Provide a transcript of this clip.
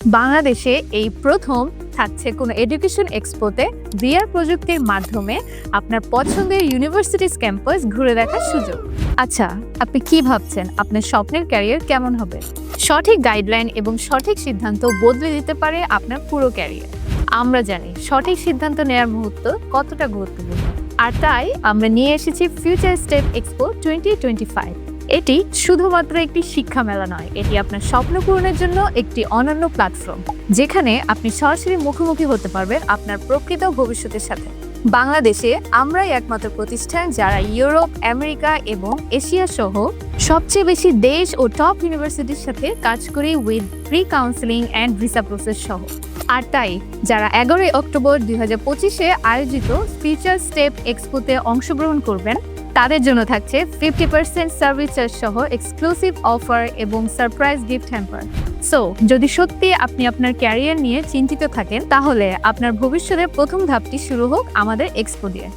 বাংলাদেশে এই প্রথম থাকছে কোনো এডুকেশন এক্সপোতে ভিআর প্রযুক্তির মাধ্যমে আপনার পছন্দের ইউনিভার্সিটিস ক্যাম্পাস ঘুরে দেখার সুযোগ। আচ্ছা, আপনি কি ভাবছেন আপনার স্বপ্নের ক্যারিয়ার কেমন হবে? সঠিক গাইডলাইন এবং সঠিক সিদ্ধান্ত বদলে দিতে পারে আপনার পুরো ক্যারিয়ার। আমরা জানি সঠিক সিদ্ধান্ত নেওয়ার মুহূর্ত কতটা গুরুত্বপূর্ণ, আর তাই আমরা নিয়ে এসেছি ফিউচার স্টেপ এক্সপো 2025। এটি শুধুমাত্র একটি শিক্ষা মেলা নয়, এটি আপনার স্বপ্ন পূরণের জন্য একটি অনন্য প্ল্যাটফর্ম, যেখানে আপনি সরাসরি মুখোমুখি হতে পারবেন আপনার প্রকৃত ভবিষ্যতের সাথে। বাংলাদেশে আমরাই একমাত্র প্রতিষ্ঠান যারা ইউরোপ, আমেরিকা এবং এশিয়া সহ সবচেয়ে বেশি দেশ ও টপ ইউনিভার্সিটির সাথে কাজ করি with pre counselling and visa process সহ। আর তাই যারা 11 অক্টোবর 2025-এ আয়োজিত ফিউচার স্টেপ এক্সপোতে অংশগ্রহণ করবেন, তাদের জন্য থাকছে 50% সার্ভিস চার্জ সহ এক্সক্লুসিভ অফার এবং সারপ্রাইজ গিফট হ্যাম্পার। সো যদি সত্যি আপনি আপনার ক্যারিয়ার নিয়ে চিন্তিত থাকেন, তাহলে আপনার ভবিষ্যতের প্রথম ধাপটি শুরু হোক আমাদের এক্সপো দিয়ে।